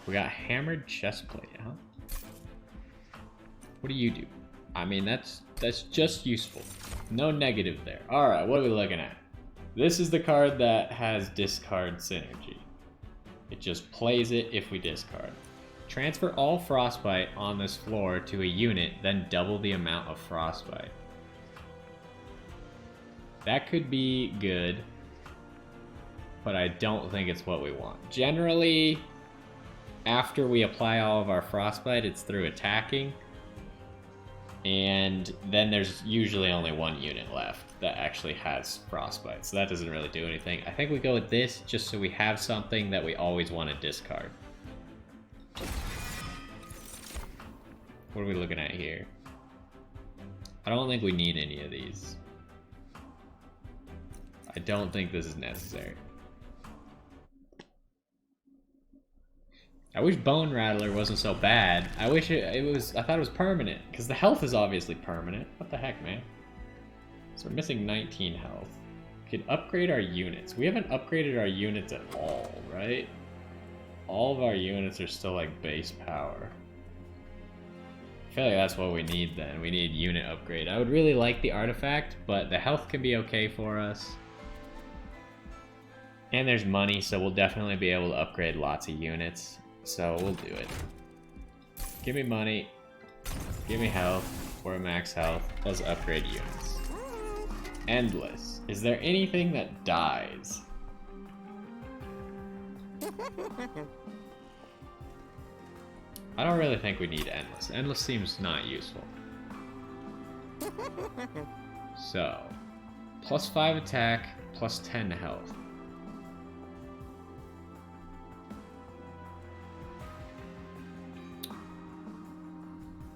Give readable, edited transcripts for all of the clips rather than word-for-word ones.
We got hammered chestplate, huh? What do you do? I mean, that's just useful. No negative there. All right, what are we looking at? This is the card that has discard synergy. It just plays it if we discard. Transfer all frostbite on this floor to a unit, then double the amount of frostbite. That could be good, but I don't think it's what we want. Generally, after we apply all of our frostbite, it's through attacking, and then there's usually only one unit left that actually has frostbite, so that doesn't really do anything. I think we go with this just so we have something that we always want to discard. What are we looking at here? I don't think we need any of these. I don't think this is necessary. I wish Bone Rattler wasn't so bad. I wish it was. I thought it was permanent, because the health is obviously permanent. What the heck, man? So we're missing 19 health. We could upgrade our units. We haven't upgraded our units at all, right? All of our units are still like base power. I feel like that's what we need then. We need unit upgrade. I would really like the artifact, but the health can be okay for us. And there's money, so we'll definitely be able to upgrade lots of units. So we'll do it. Give me money. Give me health. We're max health. Let's upgrade units. Endless. Is there anything that dies? I don't really think we need endless. Endless seems not useful. So, plus 5 attack, plus 10 health.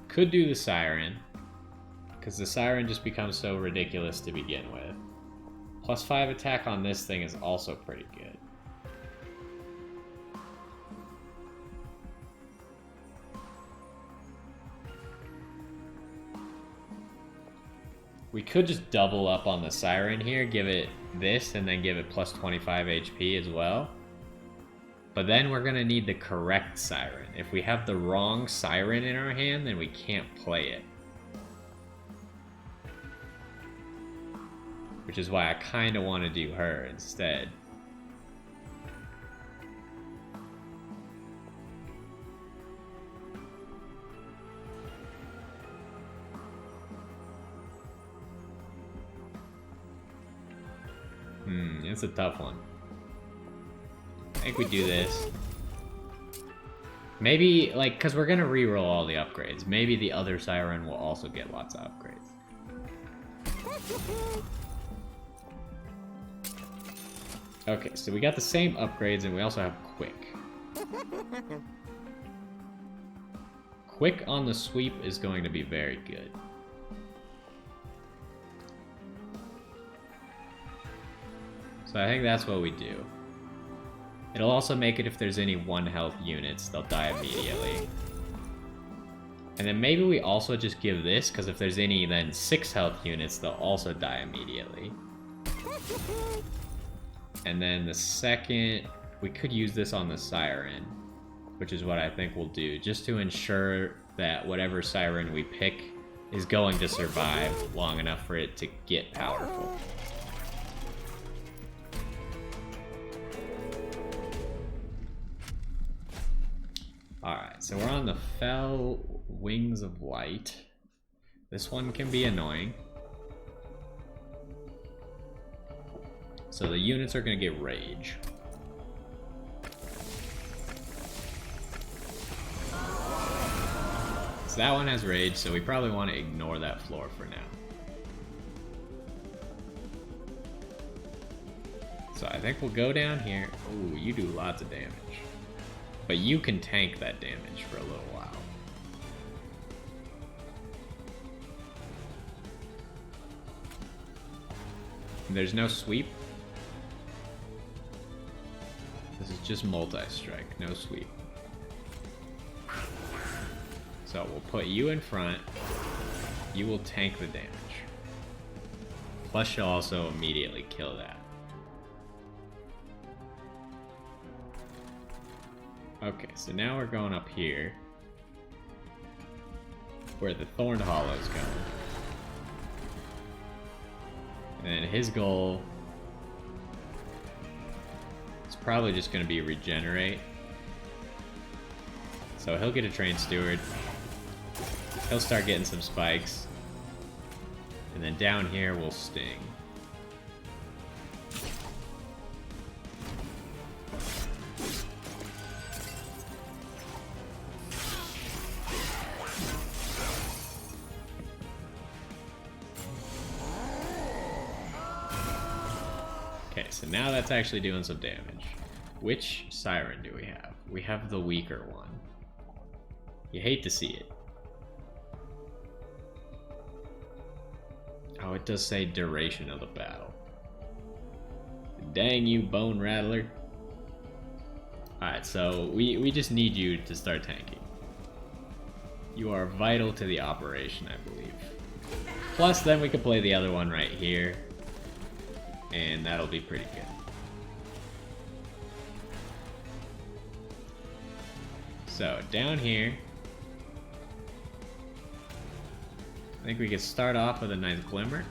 Could do the Siren, because the Siren just becomes so ridiculous to begin with. Plus 5 attack on this thing is also pretty good. We could just double up on the Siren here, give it this, and then give it plus 25 HP as well. But then we're gonna need the correct Siren. If we have the wrong Siren in our hand, then we can't play it. Which is why I kinda wanna do her instead. It's a tough one. I think we do this. Maybe, like, because we're going to reroll all the upgrades. Maybe the other Siren will also get lots of upgrades. Okay, so we got the same upgrades, and we also have Quick. Quick on the sweep is going to be very good. So I think that's what we do. It'll also make it if there's any 1 health units, they'll die immediately. And then maybe we also just give this, because if there's any then 6 health units, they'll also die immediately. And then the second, we could use this on the Siren, which is what I think we'll do, just to ensure that whatever Siren we pick is going to survive long enough for it to get powerful. Alright, so we're on the Fell Wings of Light. This one can be annoying. So the units are going to get Rage. So that one has Rage, so we probably want to ignore that floor for now. So I think we'll go down here. Ooh, you do lots of damage. But you can tank that damage for a little while. There's no sweep. This is just multi-strike, no sweep. So we'll put you in front. You will tank the damage. Plus you'll also immediately kill that. Okay, so now we're going up here, where the Thorn Hollow's going. And his goal is probably just going to be regenerate. So he'll get a Train Steward. He'll start getting some spikes. And then down here we'll sting. Okay, so now that's actually doing some damage. Which Siren do we have? We have the weaker one. You hate to see it. Oh, it does say duration of the battle. Dang you, Bone Rattler. Alright, so we just need you to start tanking. You are vital to the operation, I believe. Plus, then we can play the other one right here. And that'll be pretty good. So, down here, I think we could start off with a nice Glimmer.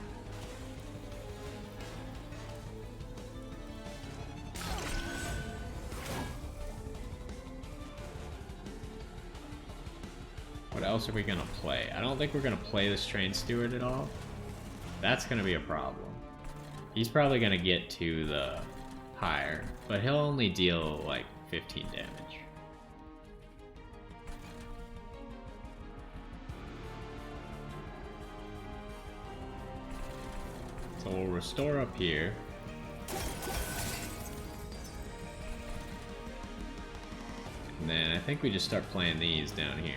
What else are we gonna play? I don't think we're gonna play this Train Steward at all. That's gonna be a problem. He's probably gonna get to the higher, but he'll only deal like 15 damage. So we'll restore up here. And then I think we just start playing these down here.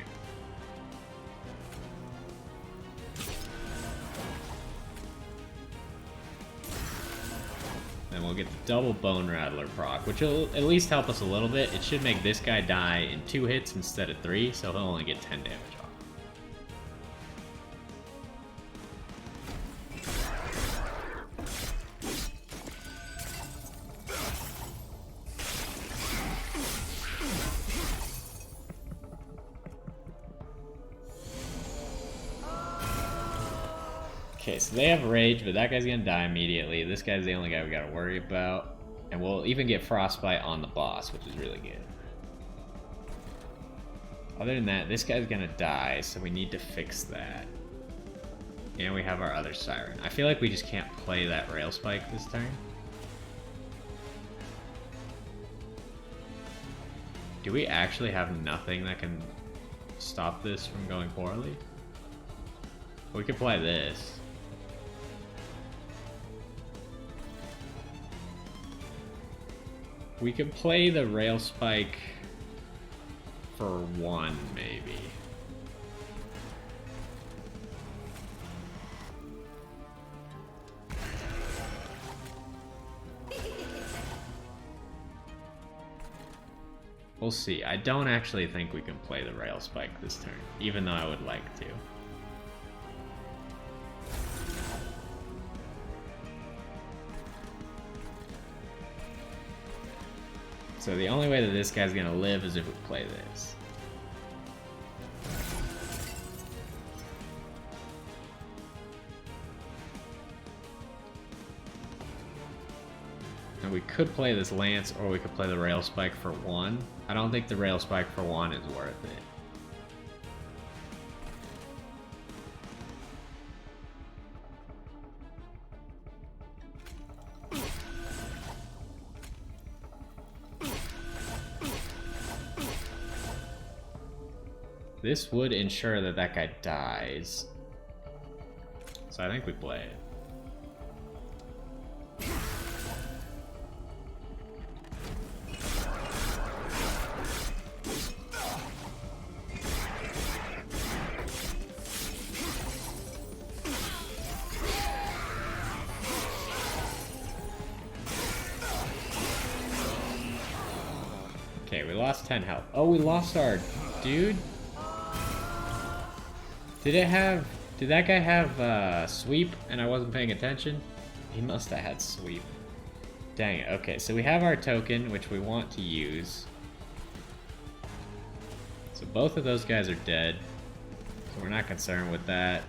Then we'll get the double Bone Rattler proc, which will at least help us a little bit. It should make this guy die in 2 hits instead of 3, so he'll only get 10 damage off. Okay, so they have Rage, but that guy's gonna die immediately. This guy's the only guy we gotta worry about. And we'll even get Frostbite on the boss, which is really good. Other than that, this guy's gonna die, so we need to fix that. And we have our other Siren. I feel like we just can't play that Rail Spike this turn. Do we actually have nothing that can stop this from going poorly? We could play this. We could play the Rail Spike for 1, maybe. We'll see. I don't actually think we can play the Rail Spike this turn, even though I would like to. So the only way that this guy's gonna live is if we play this. And we could play this Lance, or we could play the Rail Spike for 1. I don't think the Rail Spike for 1 is worth it. This would ensure that that guy dies. So I think we play it. Okay, we lost 10 health. Oh, we lost our dude? Did that guy have sweep and I wasn't paying attention? He must have had sweep. Dang it. Okay, so we have our token, which we want to use. So both of those guys are dead. So we're not concerned with that.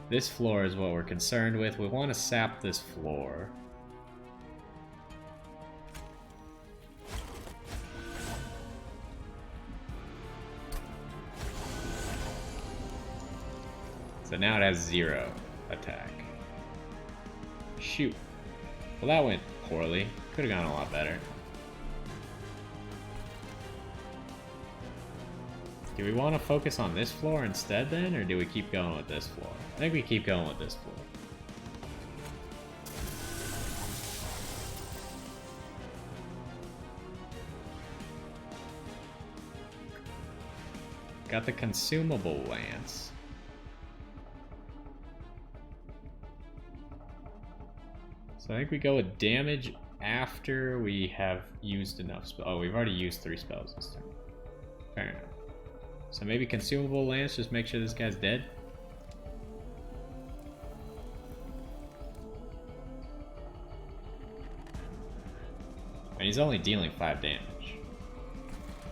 This floor is what we're concerned with. We want to sap this floor. So now it has 0 attack. Shoot. Well, that went poorly. Could have gone a lot better. Do we want to focus on this floor instead then, or do we keep going with this floor? I think we keep going with this floor. Got the consumable lance. So I think we go with damage after we have used enough spells. Oh, we've already used 3 spells this turn. Fair enough. So maybe consumable lance, just make sure this guy's dead. And he's only dealing 5 damage.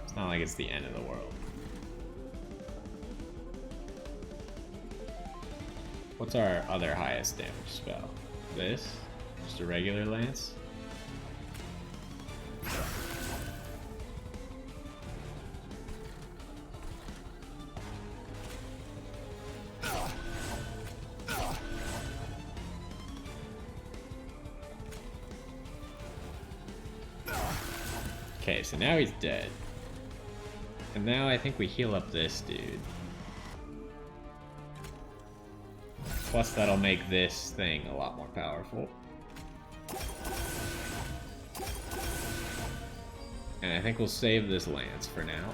It's not like it's the end of the world. What's our other highest damage spell? This? Just a regular lance? Okay, so now he's dead. And now I think we heal up this dude. Plus that'll make this thing a lot more powerful. And I think we'll save this lance for now.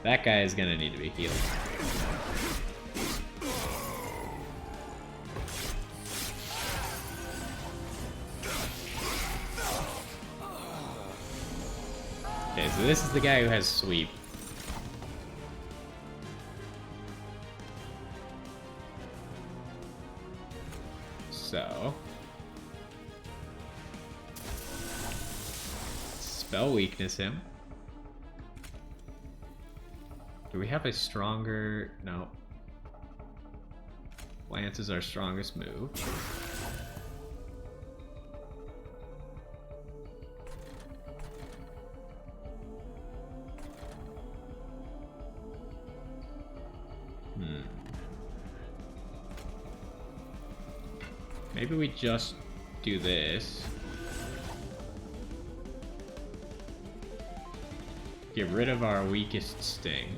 That guy is gonna need to be healed. Okay, so this is the guy who has sweep. So spell weakness him. Do we have a stronger... No. Lance is our strongest move. Maybe we just do this. Get rid of our weakest sting.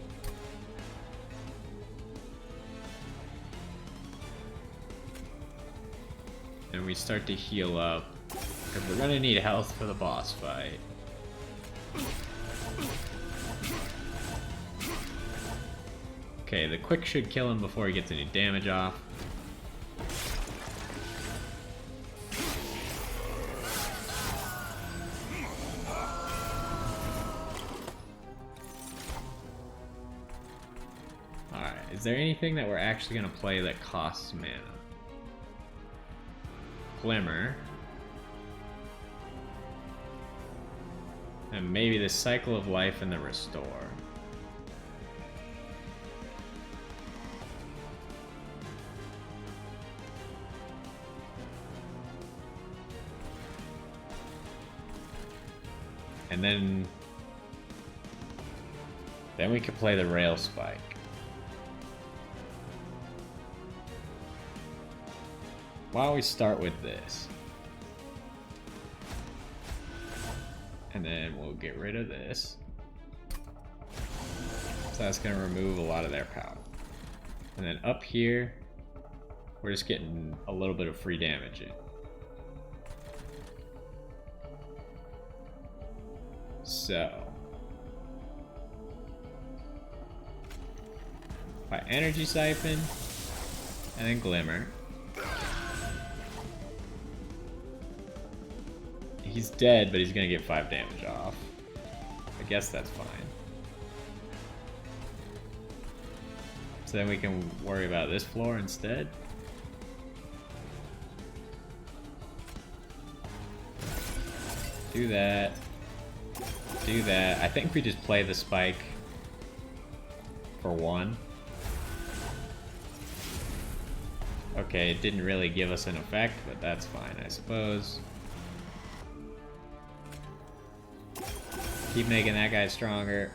And we start to heal up, because we're gonna need health for the boss fight. Okay, the quick should kill him before he gets any damage off. Alright, is there anything that we're actually gonna play that costs mana? Glimmer. And maybe the Cycle of Life and the Restore. And then we could play the Rail Spike. Why don't we start with this? And then we'll get rid of this. So that's gonna remove a lot of their power. And then up here, we're just getting a little bit of free damage in. So, by Energy Siphon, and then Glimmer. He's dead, but he's gonna get 5 damage off. I guess that's fine. So then we can worry about this floor instead. Do that. Do that. I think we just play the spike for 1. Okay, it didn't really give us an effect, but that's fine, I suppose. Keep making that guy stronger.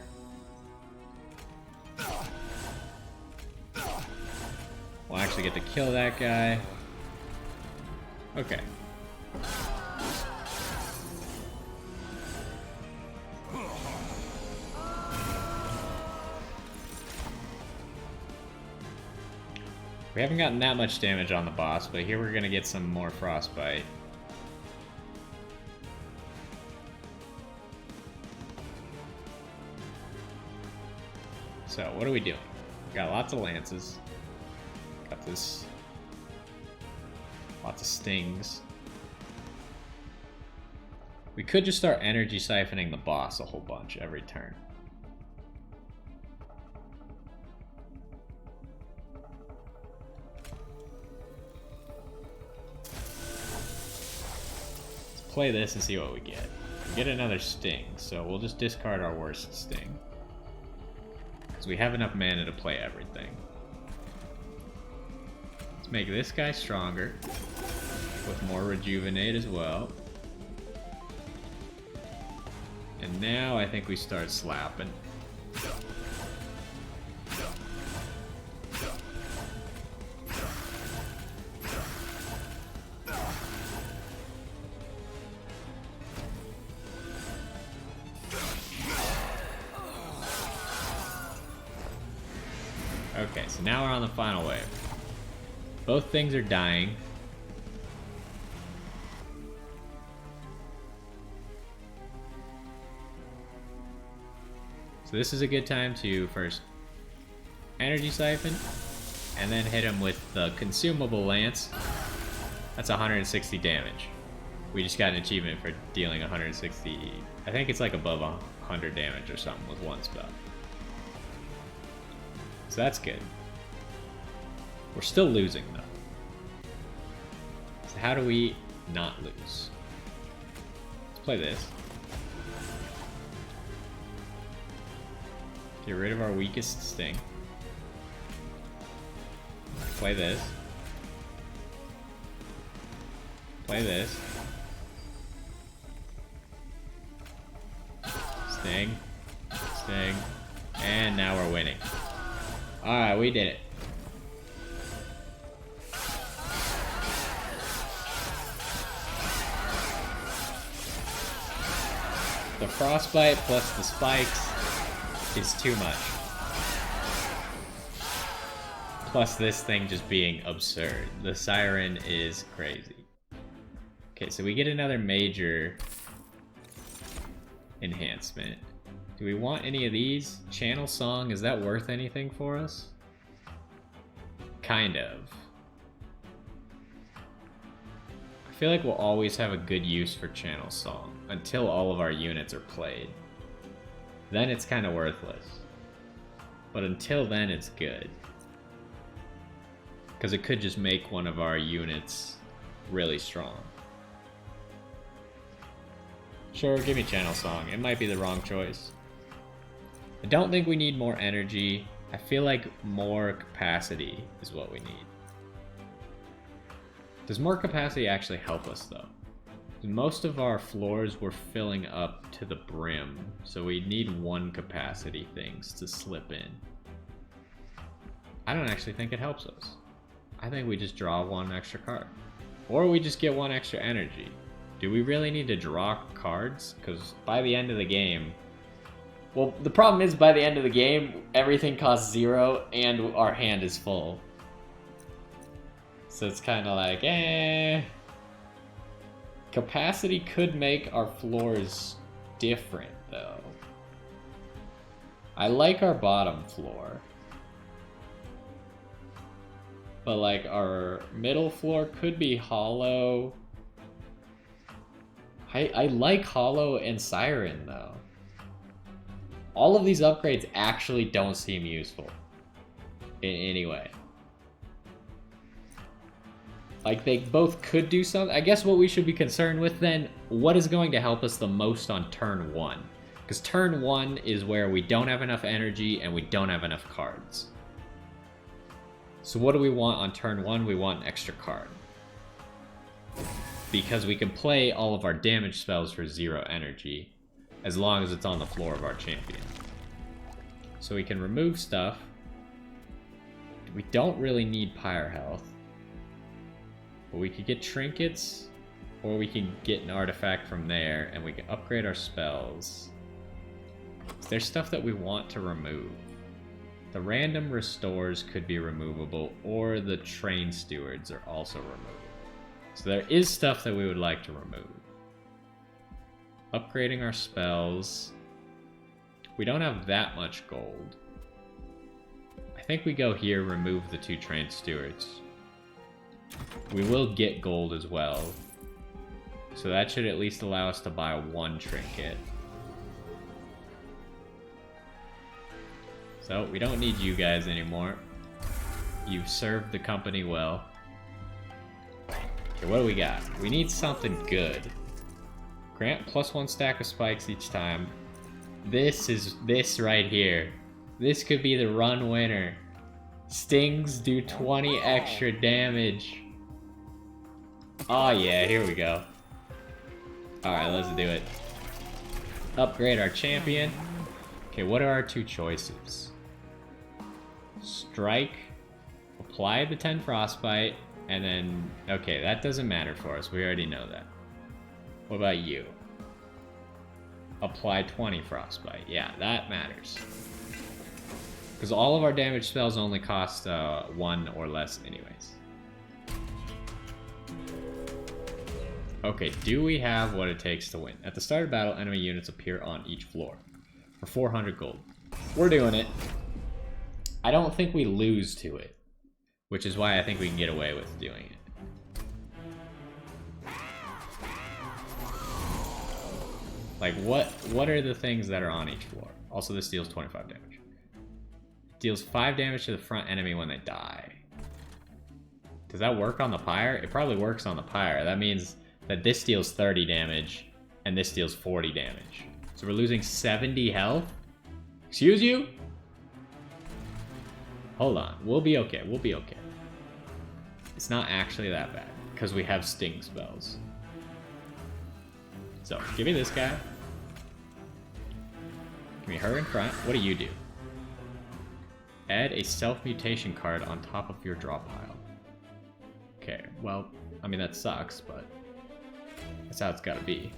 We'll actually get to kill that guy. Okay. We haven't gotten that much damage on the boss, but here we're gonna get some more frostbite. So, what are we doing? Got lots of lances. Got this. Lots of stings. We could just start energy siphoning the boss a whole bunch every turn. Play this and see what we get. We get another sting, so we'll just discard our worst sting. Because we have enough mana to play everything. Let's make this guy stronger. With more rejuvenate as well. And now I think we start slapping. Okay, so now we're on the final wave. Both things are dying. So this is a good time to first energy siphon, and then hit him with the consumable lance. That's 160 damage. We just got an achievement for dealing 160. I think it's like above 100 damage or something with one spell. So that's good. We're still losing though. So how do we not lose? Let's play this. Get rid of our weakest sting. Play this. Play this. Sting. Sting. And now we're winning. Alright, we did it. The frostbite plus the spikes is too much. Plus this thing just being absurd. The siren is crazy. Okay, so we get another major enhancement. Do we want any of these? Channel Song, is that worth anything for us? Kind of. I feel like we'll always have a good use for Channel Song until all of our units are played. Then it's kind of worthless. But until then, it's good. Because it could just make one of our units really strong. Sure, give me Channel Song. It might be the wrong choice. I don't think we need more energy. I feel like more capacity is what we need. Does more capacity actually help us though? Most of our floors were filling up to the brim, so we need 1 capacity things to slip in. I don't actually think it helps us. I think we just draw 1 extra card. Or we just get 1 extra energy. Do we really need to draw cards? Because by the end of the game... Well, the problem is by the end of the game, everything costs 0 and our hand is full. So it's kind of like, eh... Capacity could make our floors different, though. I like our bottom floor. But, like, our middle floor could be hollow. I like hollow and siren, though. All of these upgrades actually don't seem useful in any way. Like, they both could do something. I guess what we should be concerned with then, what is going to help us the most on turn 1? Because turn 1 is where we don't have enough energy and we don't have enough cards. So what do we want on turn 1? We want an extra card. Because we can play all of our damage spells for 0 energy, as long as it's on the floor of our champion. So we can remove stuff. We don't really need pyre health. But we could get trinkets, or we can get an artifact from there, and we can upgrade our spells. There's stuff that we want to remove. The random restores could be removable, or the train stewards are also removable. So there is stuff that we would like to remove. Upgrading our spells. We don't have that much gold. I think we go here, remove the 2 train stewards. We will get gold as well. So that should at least allow us to buy 1 trinket. So we don't need you guys anymore. You've served the company well. Okay, what do we got? We need something good. Grant +1 stack of spikes each time. This right here. This could be the run winner. Stings do 20 extra damage. Oh yeah, here we go. Alright, let's do it. Upgrade our champion. Okay, what are our 2 choices? Strike, apply the 10 frostbite, and then... Okay, that doesn't matter for us, we already know that. What about you? Apply 20 frostbite. Yeah, that matters. Because all of our damage spells only cost 1 or less anyways. Okay, do we have what it takes to win? At the start of battle, enemy units appear on each floor. For 400 gold. We're doing it. I don't think we lose to it. Which is why I think we can get away with doing it. Like, what are the things that are on each floor? Also, this deals 25 damage. Deals 5 damage to the front enemy when they die. Does that work on the pyre? It probably works on the pyre. That means that this deals 30 damage, and this deals 40 damage. So we're losing 70 health? Excuse you? Hold on. We'll be okay. We'll be okay. It's not actually that bad, because we have sting spells. So, give me this guy. Give me her in front. What do you do? Add a self-mutation card on top of your draw pile. Okay, well, I mean, that sucks, but that's how it's gotta be.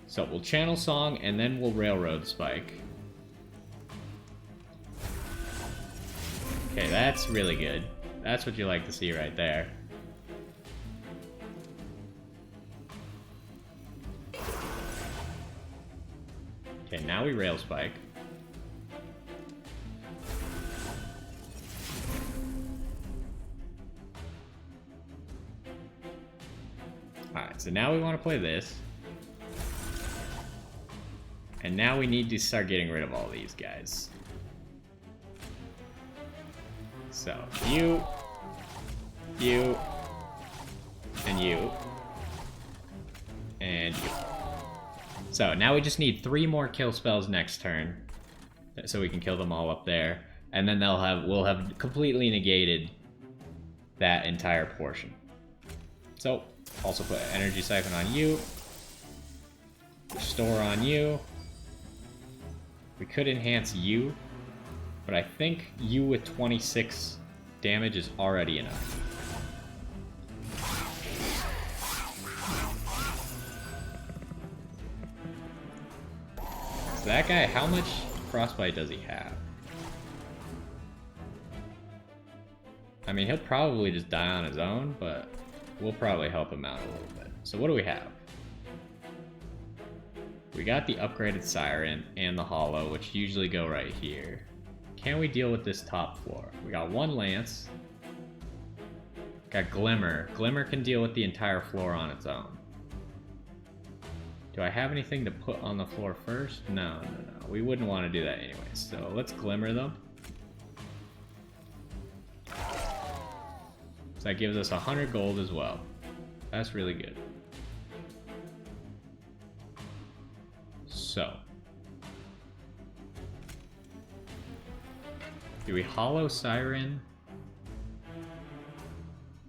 So we'll channel song, and then we'll railroad spike. Okay, that's really good. That's what you like to see right there. Okay, now we rail spike. Alright, so now we want to play this. And now we need to start getting rid of all these guys. So, you, and you, and you. So, now we just need 3 more kill spells next turn, so we can kill them all up there, and then we'll have completely negated that entire portion. So, also put Energy Siphon on you, Restore on you. We could enhance you, but I think you with 26 damage is already enough. So that guy, how much frostbite does he have? I mean, he'll probably just die on his own, but we'll probably help him out a little bit. So what do we have? We got the upgraded Siren and the Hollow, which usually go right here. Can we deal with this top floor? We got 1 Lance. Got Glimmer. Glimmer can deal with the entire floor on its own. Do I have anything to put on the floor first? No. We wouldn't want to do that anyways. So let's Glimmer them. So that gives us 100 gold as well. That's really good. So. Do we hollow Siren?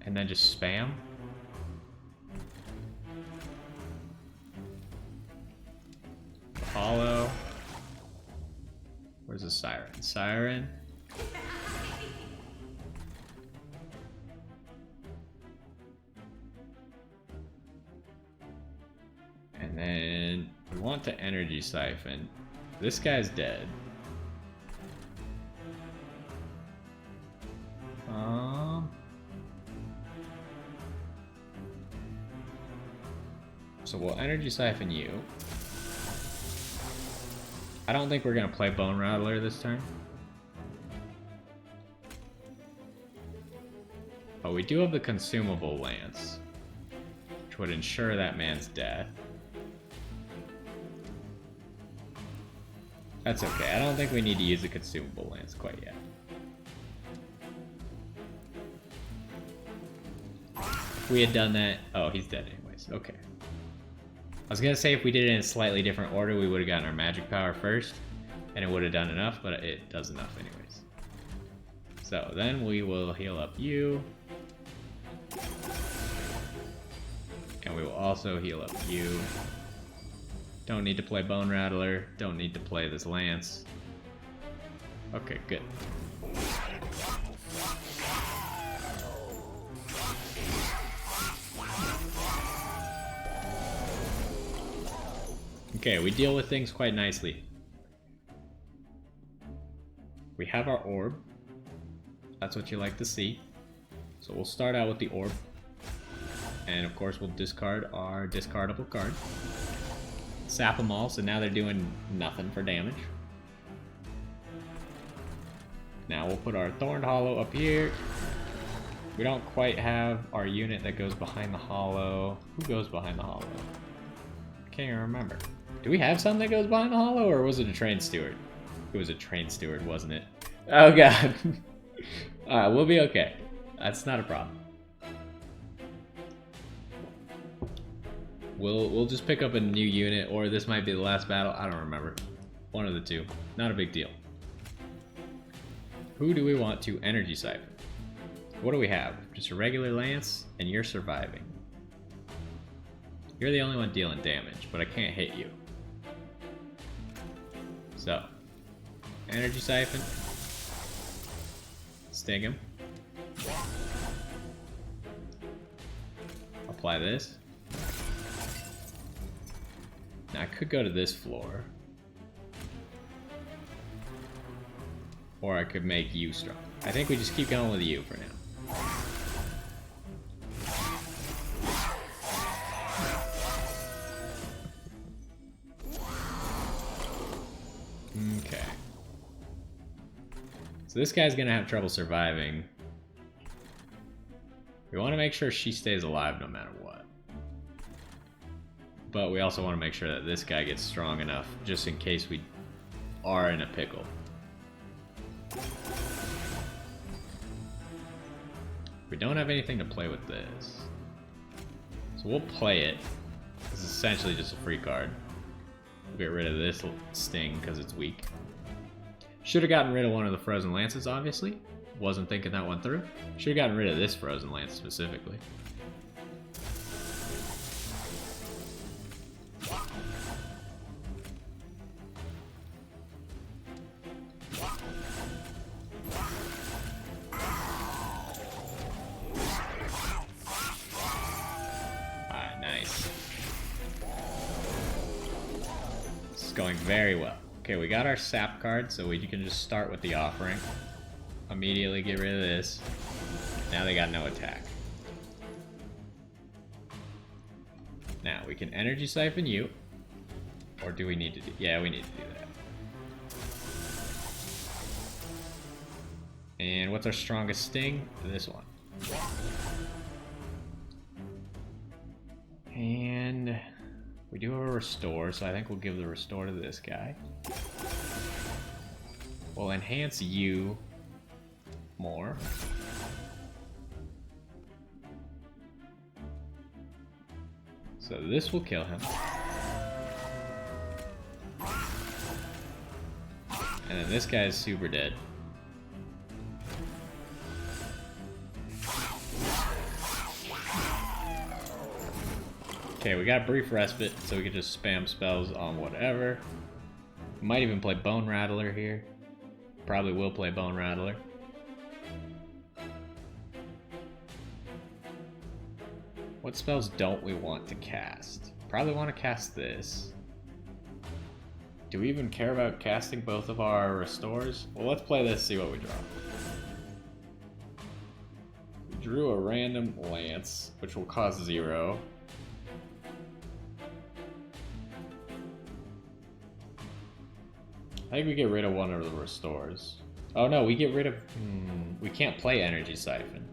And then just spam? Hollow. Where's the Siren? Siren. And then we want to energy siphon. This guy's dead. So we'll energy siphon you. I don't think we're gonna play Bone Rattler this turn. But we do have the consumable lance, which would ensure that man's death. That's okay. I don't think we need to use the consumable lance quite yet. If we had done that... Oh, he's dead anyways. Okay. I was gonna say if we did it in a slightly different order, we would have gotten our magic power first, and it would have done enough, but it does enough anyways. So then we will heal up you. And we will also heal up you. Don't need to play Bone Rattler. Don't need to play this lance. Okay, good. Okay, we deal with things quite nicely. We have our orb. That's what you like to see. So we'll start out with the orb. And of course we'll discard our discardable card. Sap them all, so now they're doing nothing for damage. Now we'll put our Thorned Hollow up here. We don't quite have our unit that goes behind the hollow. Who goes behind the hollow? I can't even remember. Do we have something that goes behind the hollow, or was it a train steward? It was a train steward, wasn't it? Oh god. Alright, we'll be okay. That's not a problem. We'll just pick up a new unit, or this might be the last battle. I don't remember. One of the two. Not a big deal. Who do we want to energy siphon? What do we have? Just a regular lance, and you're surviving. You're the only one dealing damage, but I can't hit you. So, energy siphon. Sting him. Apply this. Now I could go to this floor. Or I could make you strong. I think we just keep going with you for now. Okay. So this guy's gonna have trouble surviving. We want to make sure she stays alive no matter what. But we also want to make sure that this guy gets strong enough just in case we are in a pickle. We don't have anything to play with this. So we'll play it. It's essentially just a free card. We'll get rid of this sting because it's weak. Should have gotten rid of one of the frozen lances, obviously. Wasn't thinking that one through. Should have gotten rid of this frozen lance specifically. Going very well. Okay, we got our sap card, so we can just start with the offering. Immediately get rid of this. Now they got no attack. Now we can energy siphon you. Or do we need to do... Yeah, we need to do that. And what's our strongest sting? This one. And... we do have a restore, so I think we'll give the restore to this guy. We'll enhance you more. So this will kill him. And then this guy's super dead. Okay, we got brief respite, so we can just spam spells on whatever. Might even play Bone Rattler here. Probably will play Bone Rattler. What spells don't we want to cast? Probably want to cast this. Do we even care about casting both of our restores? Well, let's play this, see what we draw. We drew a random lance, which will cost 0. I think we get rid of one of the restores. Oh no, we get rid of... we can't play Energy Siphon.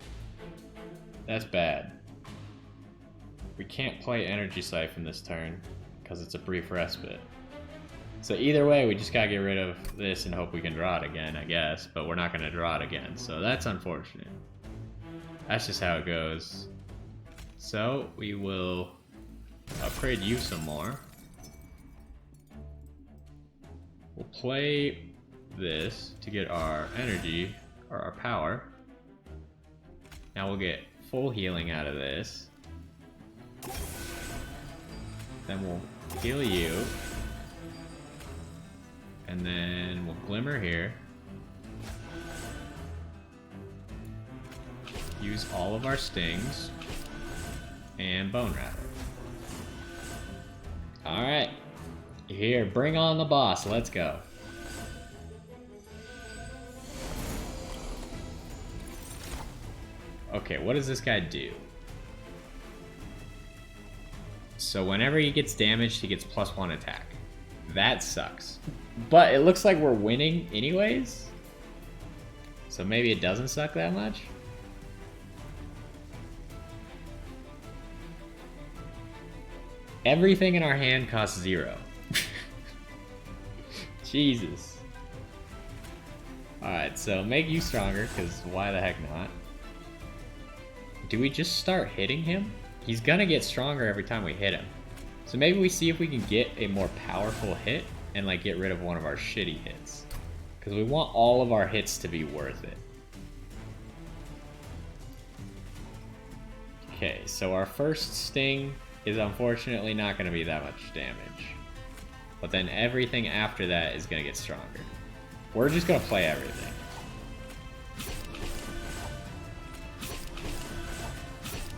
That's bad. We can't play Energy Siphon this turn, because it's a brief respite. So either way, we just gotta get rid of this and hope we can draw it again, I guess. But we're not gonna draw it again, so that's unfortunate. That's just how it goes. So, we will upgrade you some more. We'll play this to get our energy, or our power. Now we'll get full healing out of this. Then we'll heal you. And then we'll glimmer here. Use all of our stings. And Bone Rattler. Alright. Here, bring on the boss. Let's go. Okay, what does this guy do? So whenever he gets damaged, he gets +1 attack. That sucks. But it looks like we're winning anyways. So maybe it doesn't suck that much. Everything in our hand costs 0. Jesus. Alright, so make you stronger, because why the heck not? Do we just start hitting him? He's gonna get stronger every time we hit him. So maybe we see if we can get a more powerful hit and like get rid of one of our shitty hits. Because we want all of our hits to be worth it. Okay, so our first sting is unfortunately not going to be that much damage. But then everything after that is going to get stronger. We're just going to play everything.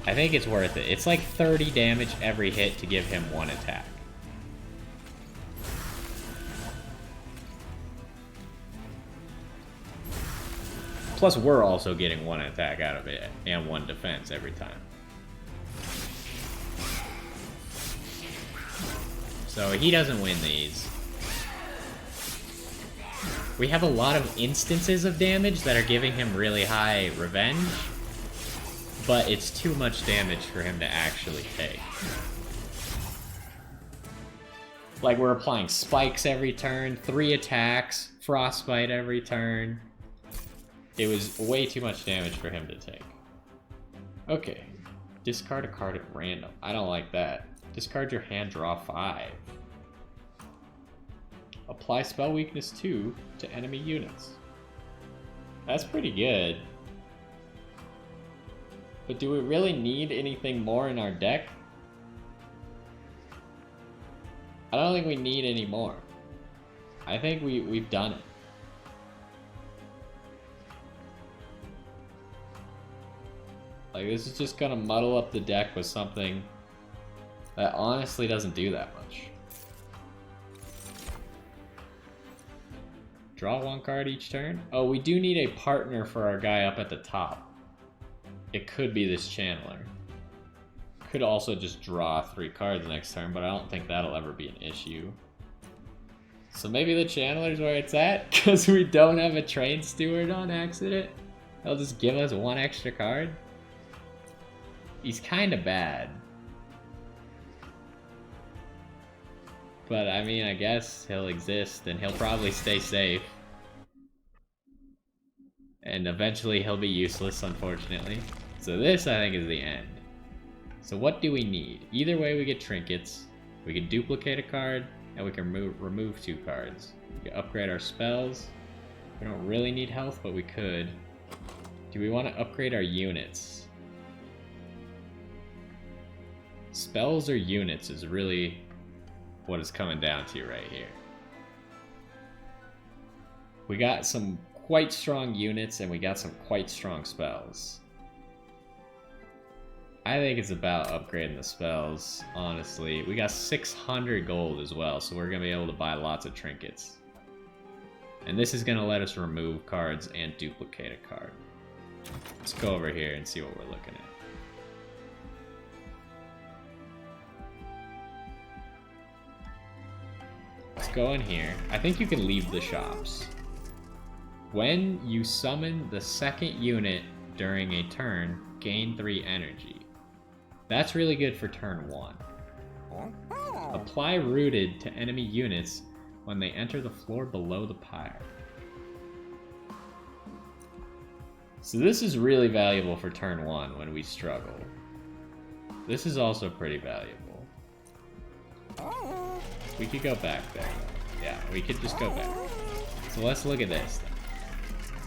I think it's worth it. It's like 30 damage every hit to give him 1 attack. Plus we're also getting 1 attack out of it and 1 defense every time. So he doesn't win these. We have a lot of instances of damage that are giving him really high revenge, but it's too much damage for him to actually take. Like we're applying spikes every turn, 3 attacks, frostbite every turn. It was way too much damage for him to take. Okay, discard a card at random. I don't like that. Discard your hand, draw 5. Apply spell weakness 2 to enemy units. That's pretty good. But do we really need anything more in our deck? I don't think we need any more. I think we've done it. Like, this is just gonna muddle up the deck with something that honestly doesn't do that much. Draw 1 card each turn. Oh, we do need a partner for our guy up at the top. It could be this channeler. Could also just draw 3 cards next turn, but I don't think that'll ever be an issue. So maybe the channeler's where it's at, because we don't have a train steward on accident. They'll just give us 1 extra card. He's kind of bad. But I mean, I guess he'll exist and he'll probably stay safe. And eventually he'll be useless, unfortunately. So this, I think, is the end. So what do we need? Either way we get trinkets. We can duplicate a card, and we can remove 2 cards. We can upgrade our spells. We don't really need health, but we could. Do we want to upgrade our units? Spells or units is really what it's coming down to right here. We got some quite strong units, and we got some quite strong spells. I think it's about upgrading the spells, honestly. We got 600 gold as well, so we're going to be able to buy lots of trinkets. And this is going to let us remove cards and duplicate a card. Let's go over here and see what we're looking at. Let's go in here. I think you can leave the shops. When you summon the second unit during a turn, gain 3 energy. That's really good for turn 1. Apply rooted to enemy units when they enter the floor below the pyre. So this is really valuable for turn 1 when we struggle. This is also pretty valuable. We could go back there. Yeah, we could just go back. So let's look at this.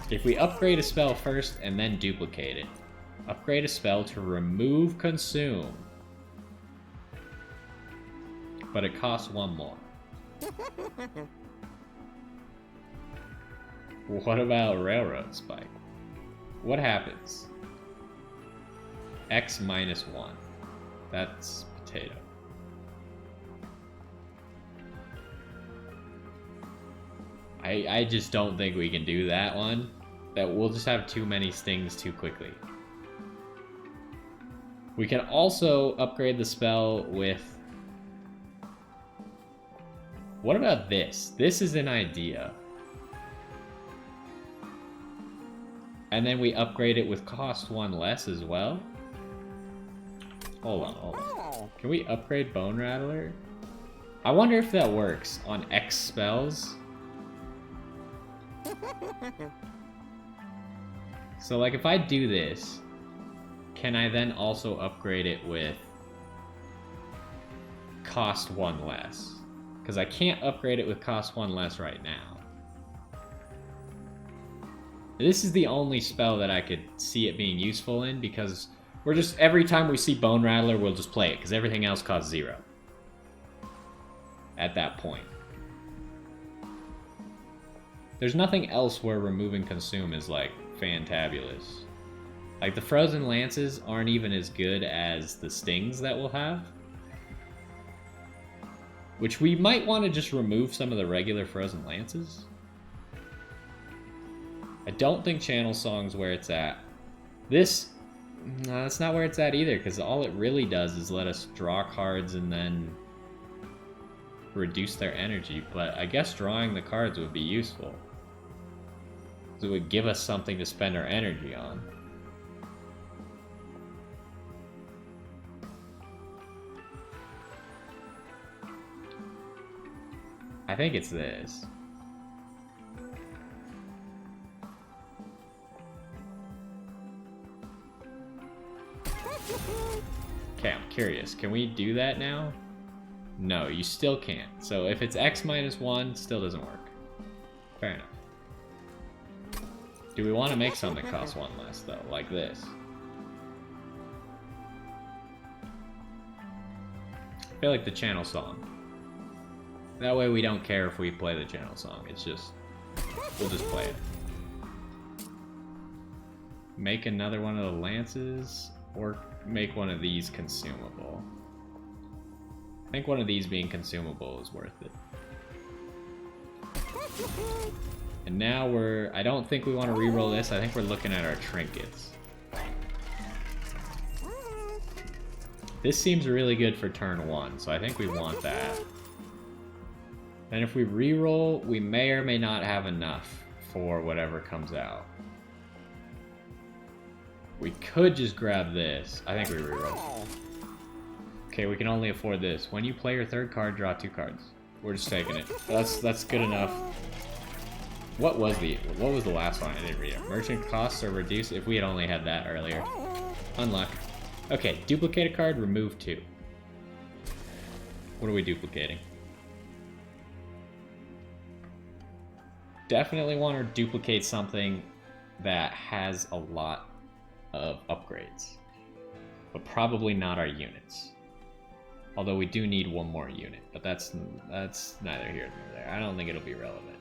If we upgrade a spell first and then duplicate it, upgrade a spell to remove consume, but it costs 1 more. What about railroad spike? What happens? X minus 1. That's potato. I just don't think we can do that one. That we'll just have too many stings too quickly. We can also upgrade the spell with... What about this? This is an idea. And then we upgrade it with cost 1 less as well? Hold on. Can we upgrade Bone Rattler? I wonder if that works on X spells. So like if I do this, can I then also upgrade it with cost 1 less? Because I can't upgrade it with cost 1 less right now. This is the only spell that I could see it being useful in, because we're just, every time we see Bone Rattler, we'll just play it, because everything else costs 0 at that point. There's nothing else where removing consume is like fantabulous. Like the frozen lances aren't even as good as the stings that we'll have. Which we might want to just remove some of the regular frozen lances. I don't think Channel Song's where it's at. This, no, that's not where it's at either, because all it really does is let us draw cards and then reduce their energy. But I guess drawing the cards would be useful. It would give us something to spend our energy on. I think it's this. Okay, I'm curious. Can we do that now? No, you still can't. So if it's X minus 1, still doesn't work. Fair enough. Do we want to make something cost 1 less, though, like this? I feel like the Channel Song. That way we don't care if we play the Channel Song. It's just, we'll just play it. Make another one of the lances, or make one of these consumable. I think one of these being consumable is worth it. And now I don't think we want to re-roll this. I think we're looking at our trinkets. This seems really good for turn 1, so I think we want that. And if we re-roll, we may or may not have enough for whatever comes out. We could just grab this. I think we re-roll. Okay, we can only afford this. When you play your 3rd card, draw 2 cards. We're just taking it. That's good enough. What was the last one? I didn't read it. Merchant costs are reduced if we had only had that earlier. Unluck. Okay, duplicate a card, remove 2. What are we duplicating? Definitely want to duplicate something that has a lot of upgrades. But probably not our units. Although we do need one more unit, but that's neither here nor there. I don't think it'll be relevant.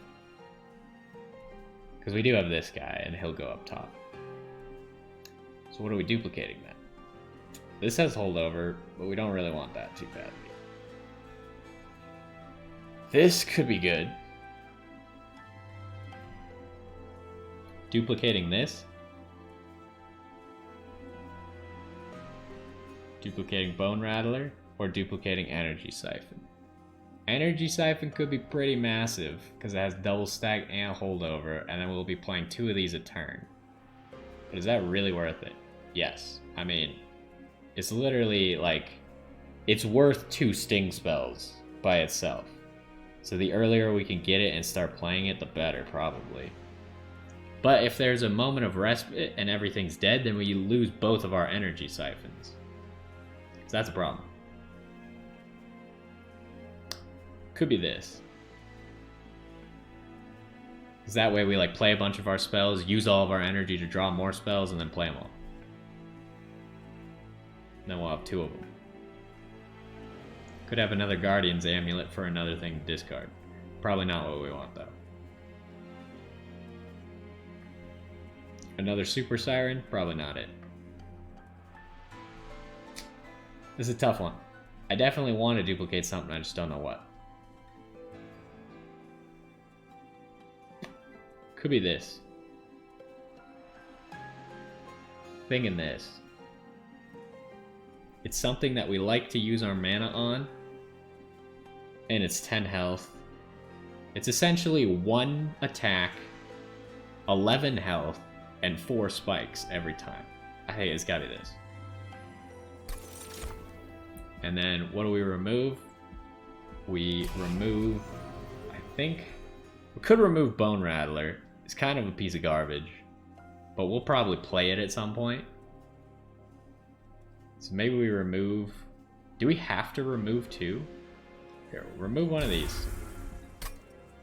Because we do have this guy, and he'll go up top. So what are we duplicating then? This has holdover, but we don't really want that too badly. This could be good. Duplicating this. Duplicating Bone Rattler, or duplicating Energy Siphon. Energy Siphon could be pretty massive, because it has double stack and holdover, and then we'll be playing 2 of these a turn. But is that really worth it? Yes. I mean, it's literally like, it's worth 2 sting spells by itself. So the earlier we can get it and start playing it, the better, probably. But if there's a moment of respite and everything's dead, then we lose both of our energy siphons. So that's a problem. Could be this. Because that way we like play a bunch of our spells, use all of our energy to draw more spells, and then play them all. And then we'll have 2 of them. Could have another Guardian's Amulet for another thing to discard. Probably not what we want, though. Another Super Siren? Probably not it. This is a tough one. I definitely want to duplicate something, I just don't know what. Could be this. Thinking this. It's something that we like to use our mana on. And it's 10 health. It's essentially 1 attack, 11 health, and 4 spikes every time. I think it's gotta be this. And then what do we remove? We remove, I think, we could remove Bone Rattler. It's kind of a piece of garbage, but we'll probably play it at some point. So maybe we remove, do we have to remove 2? Here, we'll remove one of these.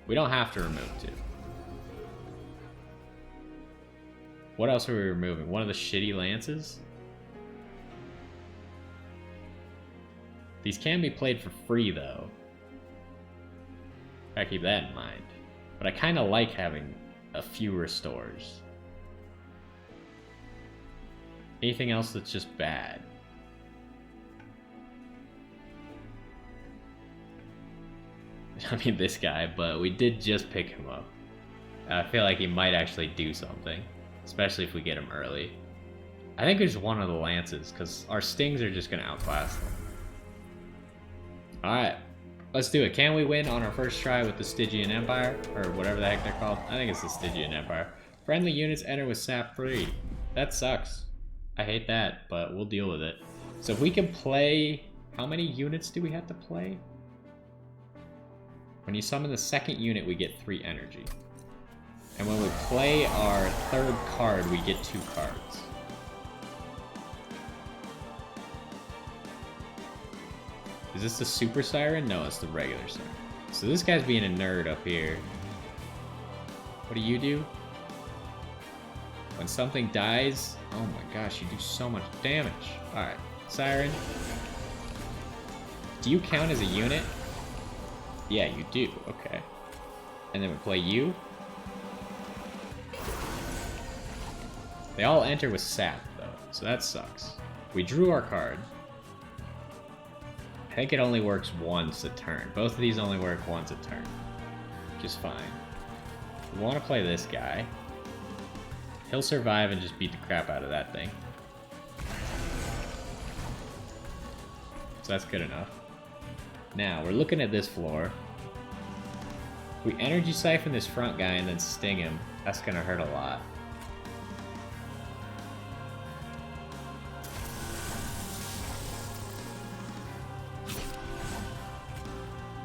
We don't have to remove 2. What else are we removing? One of the shitty lances? These can be played for free, though. Gotta keep that in mind. But I kind of like having a few restores. Anything else that's just bad? I mean, this guy, but we did just pick him up. I feel like he might actually do something, especially if we get him early. I think it's one of the lances, because our stings are just going to outclass them. Alright, let's do it. Can we win on our first try with the Stygian Empire? Or whatever the heck they're called. I think it's the Stygian Empire. Friendly units enter with sap free. That sucks. I hate that, but we'll deal with it. So if we can play... How many units do we have to play? When you summon the second unit, we get 3 energy. And when we play our 3rd card, we get 2 cards. Is this the Super Siren? No, it's the regular Siren. So this guy's being a nerd up here. What do you do? When something dies... Oh my gosh, you do so much damage. Alright, Siren. Do you count as a unit? Yeah, you do. Okay. And then we play you. They all enter with sap, though, so that sucks. We drew our card. I think it only works once a turn. Both of these only work once a turn, which is fine. We want to play this guy. He'll survive and just beat the crap out of that thing. So that's good enough. Now, we're looking at this floor. We energy siphon this front guy and then sting him. That's gonna hurt a lot.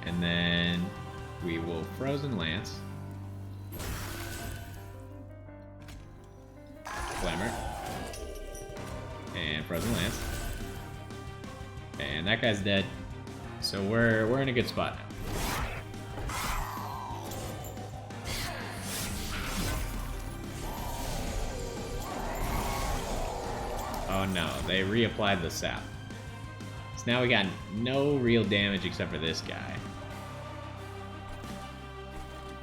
And then we will Frozen Lance. Glimmer. And Frozen Lance. And that guy's dead. So we're in a good spot now. Oh no, they reapplied the sap. So now we got no real damage except for this guy.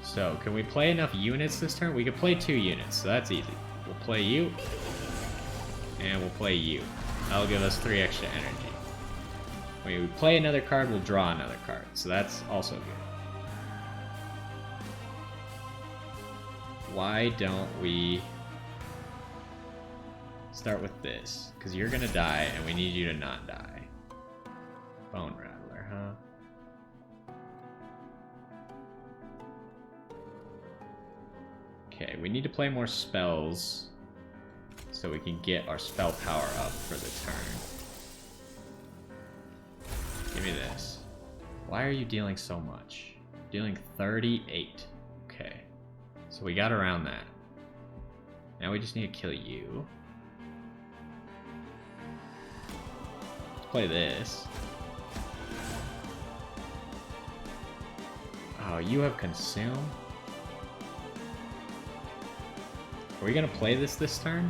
So, can we play enough units this turn? We can play 2 units, so that's easy. We'll play you, and we'll play you. That'll give us 3 extra energy. When we play another card, we'll draw another card, so that's also good. Why don't we start with this? Because you're gonna die, and we need you to not die. Bone Rattler, huh? Okay, we need to play more spells so we can get our spell power up for the turn. Give me this. Why are you dealing so much? Dealing 38. Okay. So we got around that. Now we just need to kill you. Let's play this. Oh, you have Consume? Are we gonna play this turn?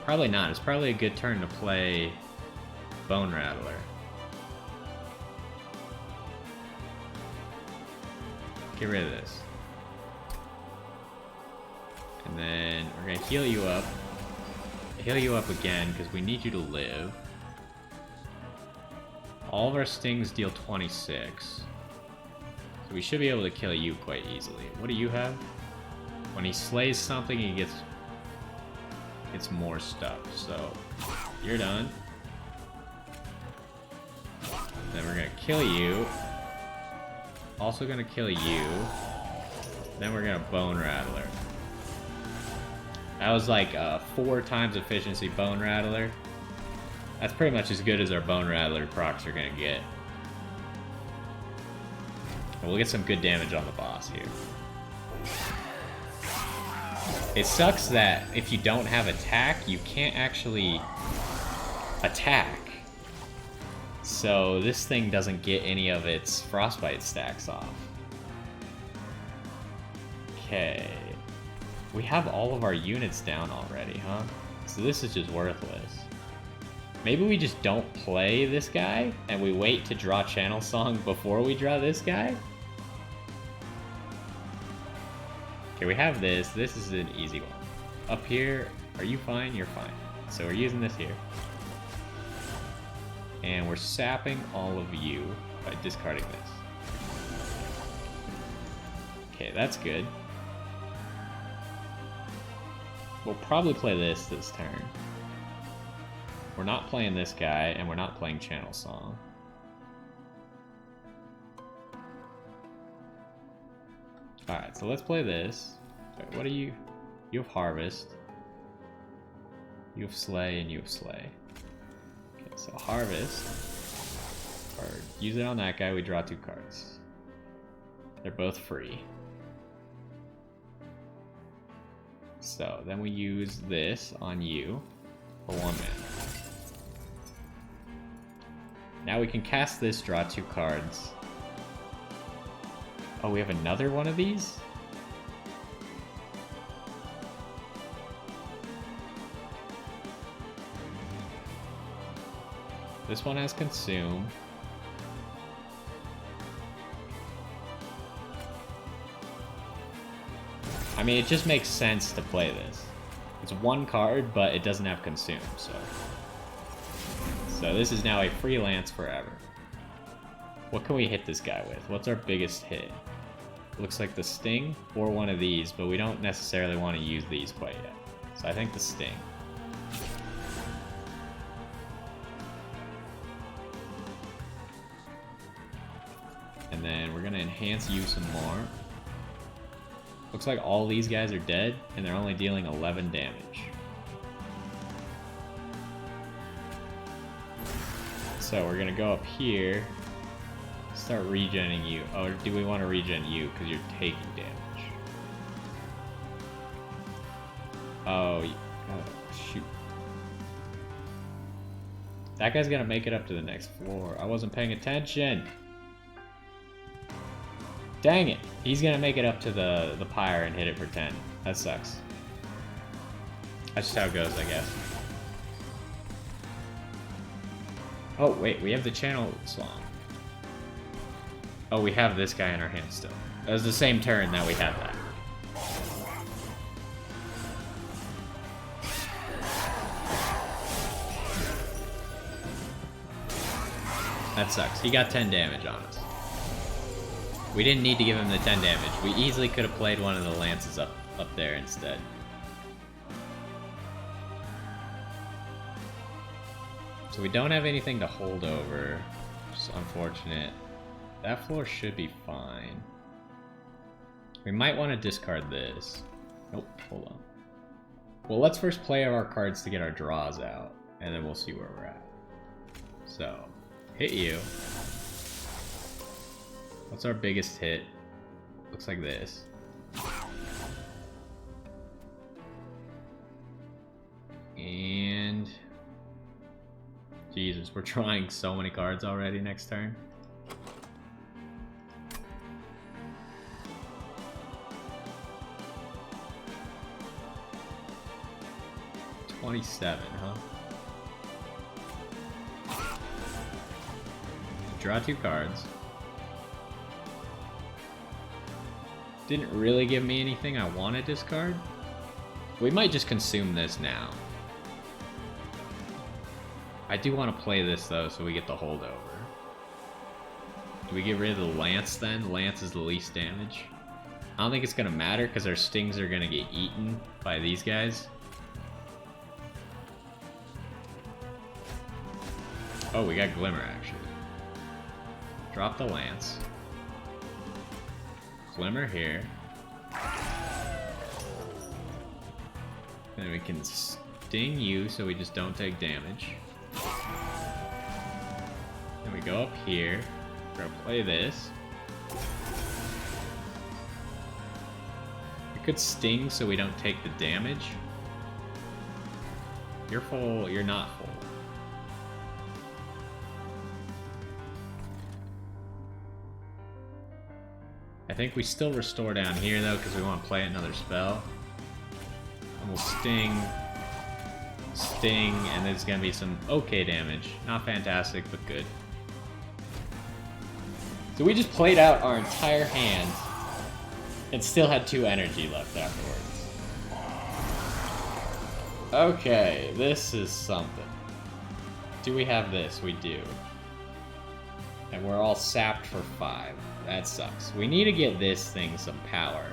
Probably not. It's probably a good turn to play Bone Rattler. Get rid of this. And then we're gonna heal you up. Heal you up again because we need you to live. All of our stings deal 26. So we should be able to kill you quite easily. What do you have? When he slays something, he gets more stuff. So you're done. Then we're gonna kill you. Also gonna kill you. Then we're gonna Bone Rattler. That was like 4 times efficiency Bone Rattler. That's pretty much as good as our Bone Rattler procs are gonna get. And we'll get some good damage on the boss here. It sucks that if you don't have attack, you can't actually attack. So this thing doesn't get any of its frostbite stacks off. Okay. We have all of our units down already, huh? So this is just worthless. Maybe we just don't play this guy and we wait to draw Channel Song before we draw this guy? Okay, we have this. This is an easy one. Up here, are you fine? You're fine. So we're using this here. And we're sapping all of you by discarding this. Okay, that's good. We'll probably play this turn. We're not playing this guy, and we're not playing Channel Song. Alright, so let's play this. Wait, what are you? You have Harvest. You have Slay, and you have Slay. Okay, so Harvest. Or use it on that guy, we draw 2 cards. They're both free. So, then we use this on you for 1 mana. Now we can cast this, draw 2 cards. Oh, we have another one of these? This one has Consume. I mean, it just makes sense to play this. It's 1 card, but it doesn't have Consume, so... So this is now a freelance forever. What can we hit this guy with? What's our biggest hit? Looks like the Sting or one of these, but we don't necessarily want to use these quite yet. So I think the Sting. And then we're going to enhance you some more. Looks like all these guys are dead, and they're only dealing 11 damage. So we're gonna go up here, start regenning you. Oh, do we want to regen you because you're taking damage? Oh, shoot. That guy's gonna make it up to the next floor. I wasn't paying attention. Dang it. He's gonna make it up to the pyre and hit it for 10. That sucks. That's just how it goes, I guess. Oh, wait. We have the channel song. Oh, we have this guy in our hand still. That was the same turn that we had that. That sucks. He got 10 damage on us. We didn't need to give him the 10 damage. We easily could have played one of the lances up there instead. So we don't have anything to hold over, which is unfortunate. That floor should be fine. We might want to discard this. Nope, hold on. Well, let's first play our cards to get our draws out, and then we'll see where we're at. So, hit you. What's our biggest hit? Looks like this. And... Jesus, we're trying so many cards already next turn. $27, huh? Draw 2 cards. Didn't really give me anything I want to discard. We might just consume this now. I do want to play this though, so we get the holdover. Do we get rid of the lance then? Lance is the least damage. I don't think it's gonna matter because our stings are gonna get eaten by these guys. Oh, we got Glimmer actually. Drop the lance. Glimmer here. Then we can sting you so we just don't take damage. Then we go up here. We're gonna play this. We could sting so we don't take the damage. You're full, you're not full. I think we still restore down here though because we want to play another spell. And we'll sting, and there's gonna be some okay damage. Not fantastic, but good. So we just played out our entire hand and still had 2 energy left afterwards. Okay, this is something. Do we have this? We do. And we're all sapped for 5. That sucks. We need to get this thing some power.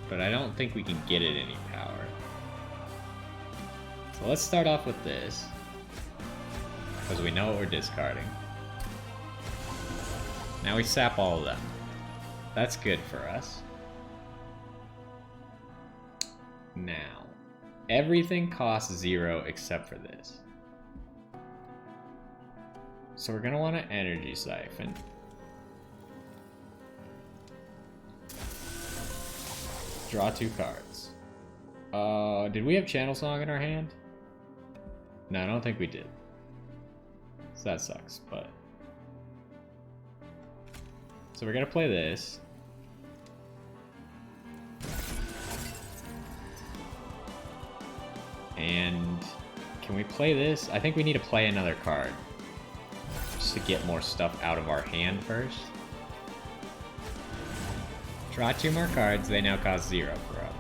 But I don't think we can get it any power. So let's start off with this. Because we know what we're discarding. Now we sap all of them. That's good for us. Now, everything costs 0 except for this. So we're gonna want an energy siphon. Draw 2 cards. Did we have Channel Song in our hand? No, I don't think we did. So that sucks, but... So we're gonna play this. And... Can we play this? I think we need to play another card. Just to get more stuff out of our hand first. Draw 2 more cards, they now cost 0 for us.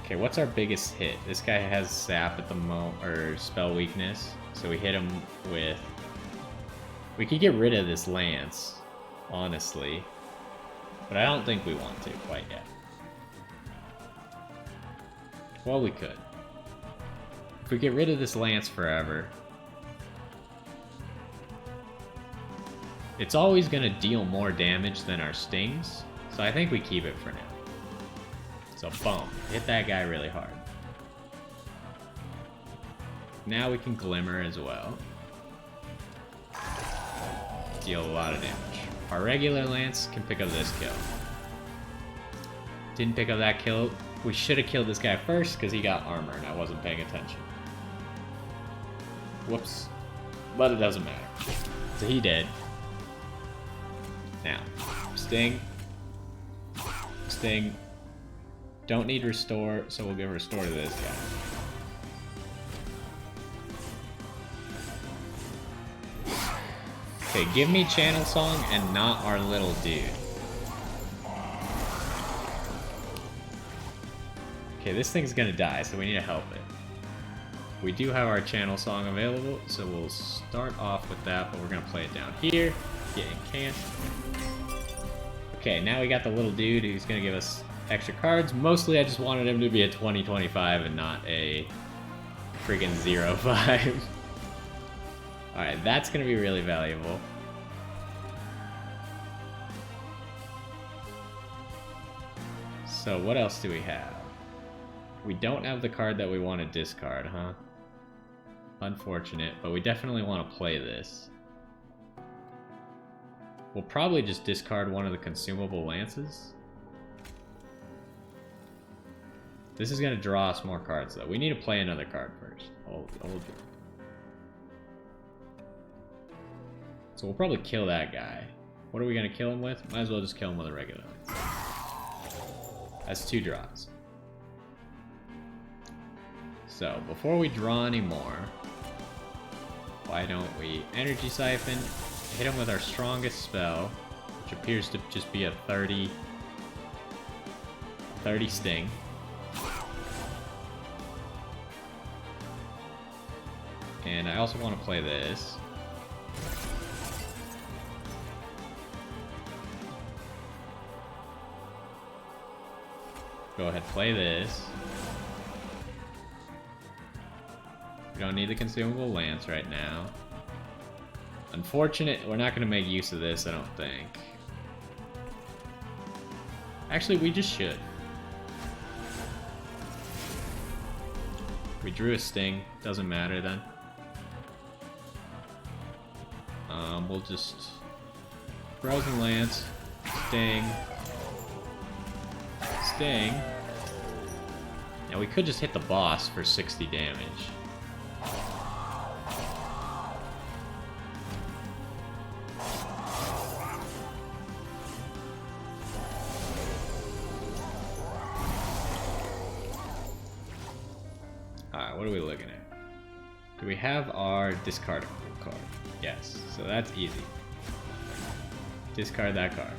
Okay, what's our biggest hit? This guy has sap at the or spell weakness, so we hit him with... We could get rid of this lance, honestly, but I don't think we want to quite yet. Well, we could. If we get rid of this lance forever, it's always going to deal more damage than our stings, so I think we keep it for now. So boom, hit that guy really hard. Now we can Glimmer as well. Deal a lot of damage. Our regular lance can pick up this kill. Didn't pick up that kill. We should have killed this guy first because he got armor and I wasn't paying attention. Whoops. But it doesn't matter. So he dead. Now, Sting. Sting. Don't need restore, so we'll give restore to this guy. Okay, give me Channel Song and not our little dude. Okay, this thing's gonna die, so we need to help it. We do have our Channel Song available, so we'll start off with that, but we're gonna play it down here. Getting can't. Okay, now we got the little dude who's gonna give us extra cards. Mostly I just wanted him to be a 20-25 and not a friggin' 0-5. Alright, that's gonna be really valuable. So what else do we have? We don't have the card that we want to discard, huh? Unfortunate, but we definitely want to play this. We'll probably just discard one of the consumable lances. This is going to draw us more cards, though. We need to play another card first. So we'll probably kill that guy. What are we going to kill him with? Might as well just kill him with a regular lance. That's 2 draws. So, before we draw any more, why don't we Energy Siphon, hit him with our strongest spell, which appears to just be a 30 Sting. And I also want to play this. Go ahead, play this. We don't need the consumable lance right now. Unfortunate, we're not going to make use of this, I don't think. Actually, we just should. We drew a Sting, doesn't matter then. We'll just Frozen Lance, Sting. Sting. Now we could just hit the boss for 60 damage. Alright, what are we looking at? Do we have our discard card? Yes, so that's easy. Discard that card.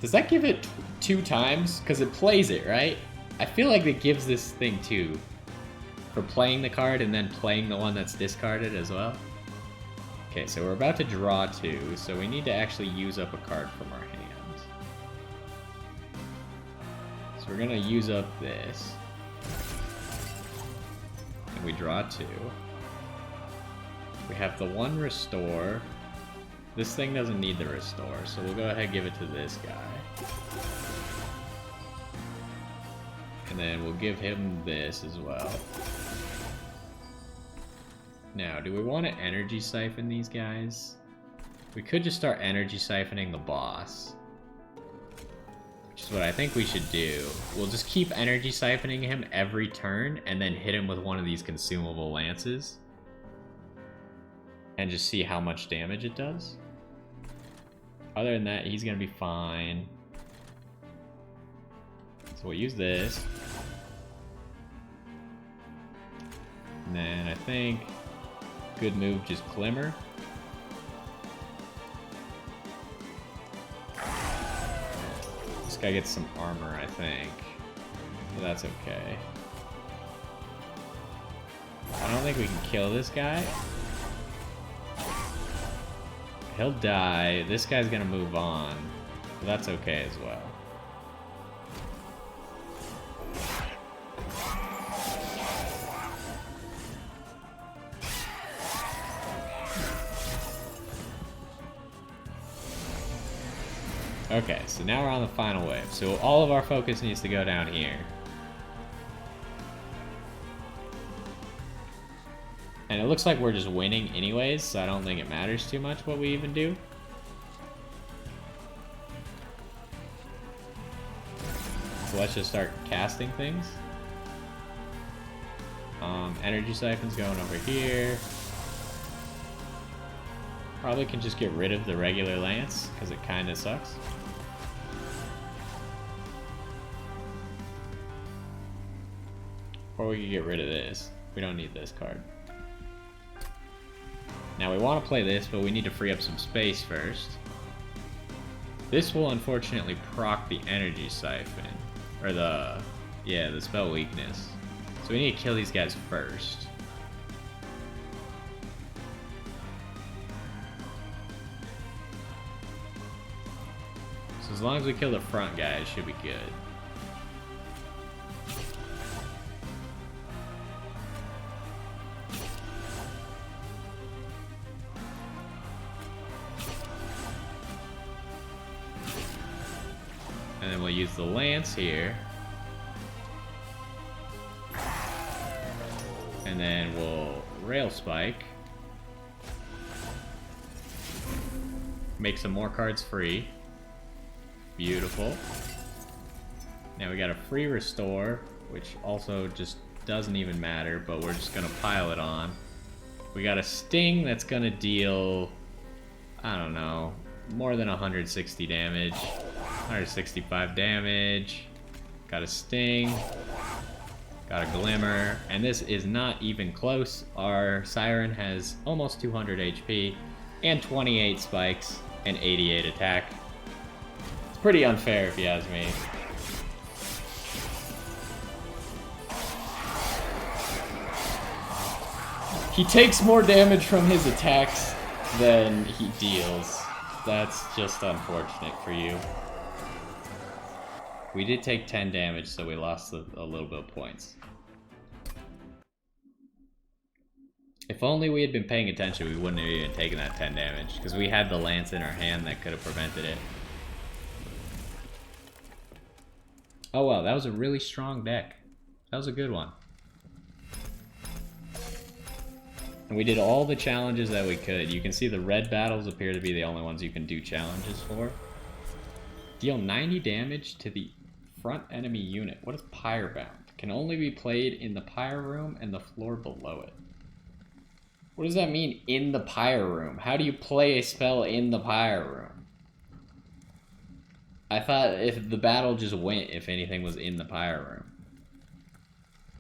Does that give it 2 times? Because it plays it, right? I feel like it gives this thing 2. For playing the card and then playing the one that's discarded as well. Okay, so we're about to draw 2, so we need to actually use up a card from our hand. So we're gonna use up this. And we draw 2. We have the 1 restore. This thing doesn't need the restore, so we'll go ahead and give it to this guy. And then we'll give him this as well. Now, do we want to energy siphon these guys? We could just start energy siphoning the boss. Which is what I think we should do. We'll just keep energy siphoning him every turn and then hit him with one of these consumable lances. And just see how much damage it does. Other than that, he's gonna be fine. So we'll use this. And then I think good move, just Glimmer. This guy gets some armor, I think. But that's okay. I don't think we can kill this guy. He'll die. This guy's gonna move on. But that's okay as well. Okay, so now we're on the final wave. So all of our focus needs to go down here. And it looks like we're just winning anyways, so I don't think it matters too much what we even do. So let's just start casting things. Energy siphon's going over here. Probably can just get rid of the regular lance, because it kind of sucks. Or we could get rid of this. We don't need this card. Now we want to play this, but we need to free up some space first. This will unfortunately proc the energy siphon. Or the spell weakness. So we need to kill these guys first. So as long as we kill the front guy, it should be good. And then we'll use the lance here. And then we'll rail spike. Make some more cards free. Beautiful. Now we got a free restore, which also just doesn't even matter, but we're just gonna pile it on. We got a sting that's gonna deal, I don't know, more than 160 damage. 165 damage. Got a sting. Got a glimmer. And this is not even close. Our siren has almost 200 HP and 28 spikes and 88 attack. It's pretty unfair if you ask me. He takes more damage from his attacks than he deals. That's just unfortunate for you. We did take 10 damage, so we lost a little bit of points. If only we had been paying attention, we wouldn't have even taken that 10 damage, because we had the lance in our hand that could have prevented it. Oh well, that was a really strong deck. That was a good one. And we did all the challenges that we could. You can see the red battles appear to be the only ones you can do challenges for. Deal 90 damage to the front enemy unit. What is Pyrebound? Can only be played in the pyre room and the floor below it. What does that mean, in the pyre room? How do you play a spell in the pyre room? I thought if the battle just went if anything was in the pyre room.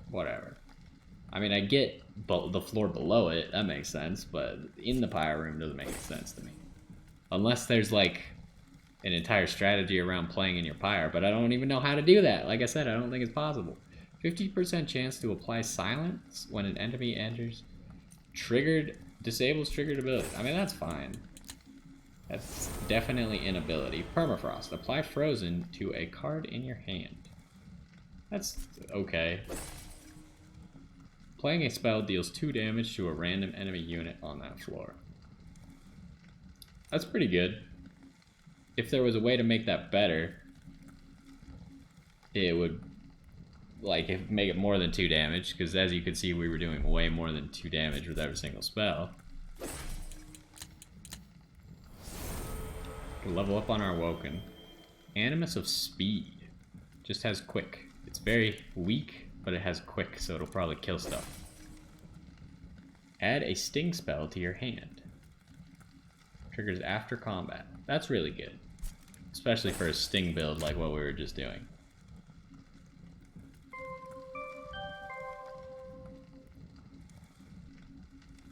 Whatever. I mean, I get the floor below it, that makes sense, but in the pyre room doesn't make any sense to me. Unless there's like an entire strategy around playing in your pyre, but I don't even know how to do that. Like I said, I don't think it's possible. 50% chance to apply silence when an enemy enters. Disables triggered ability. I mean, that's fine. That's definitely an ability. Permafrost. Apply frozen to a card in your hand. That's okay. Playing a spell deals 2 damage to a random enemy unit on that floor. That's pretty good. If there was a way to make that better, it would make it more than 2 damage, because as you can see, we were doing way more than 2 damage with every single spell. We'll level up on our Woken. Animus of Speed. Just has quick. It's very weak, but it has quick, so it'll probably kill stuff. Add a sting spell to your hand. Triggers after combat. That's really good. Especially for a sting build like what we were just doing.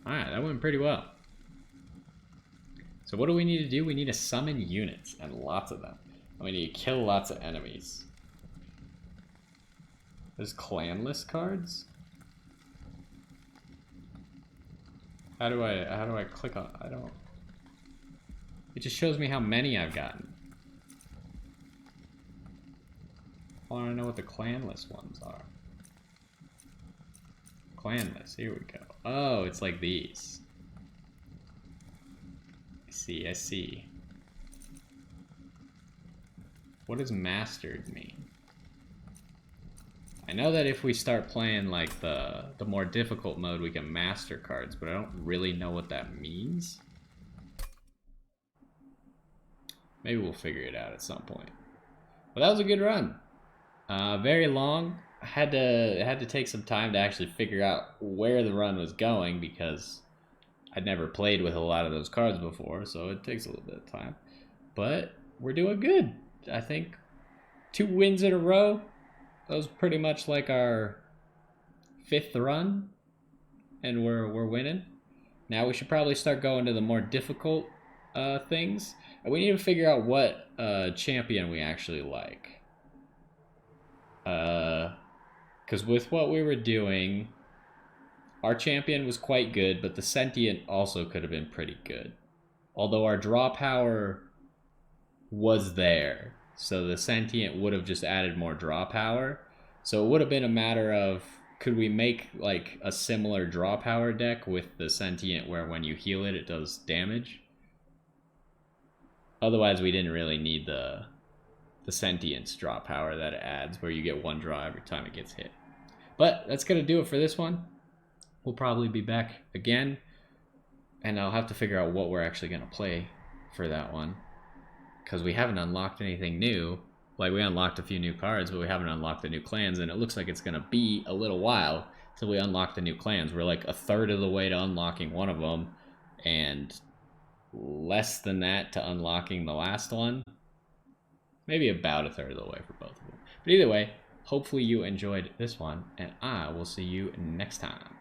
Alright, that went pretty well. So what do we need to do? We need to summon units, and lots of them. And we need to kill lots of enemies. There's clanless cards? How do I click on? I don't. It just shows me how many I've gotten. I want to know what the clanless ones are. Clanless, here we go. Oh, it's like these. I see. What does mastered mean? I know that if we start playing like the more difficult mode, we can master cards, but I don't really know what that means. Maybe we'll figure it out at some point. But that was a good run. Very long, I had to take some time to actually figure out where the run was going because I'd never played with a lot of those cards before, so it takes a little bit of time. But we're doing good. I think 2 wins in a row. That was pretty much like our 5th run, and we're winning. Now we should probably start going to the more difficult things. And we need to figure out what champion we actually like. Because with what we were doing, our champion was quite good, but the sentient also could have been pretty good. Although our draw power was there, so the sentient would have just added more draw power. So it would have been a matter of, could we make like a similar draw power deck with the sentient where when you heal it, it does damage? Otherwise, we didn't really need the sentience draw power that it adds, where you get 1 draw every time it gets hit. But that's going to do it for this one. We'll probably be back again, and I'll have to figure out what we're actually going to play for that one, because we haven't unlocked anything new. Like, we unlocked a few new cards, but we haven't unlocked the new clans, and it looks like it's going to be a little while till we unlock the new clans. We're like a third of the way to unlocking one of them, and less than that to unlocking the last one. Maybe about a third of the way for both of them. But either way, hopefully you enjoyed this one, and I will see you next time.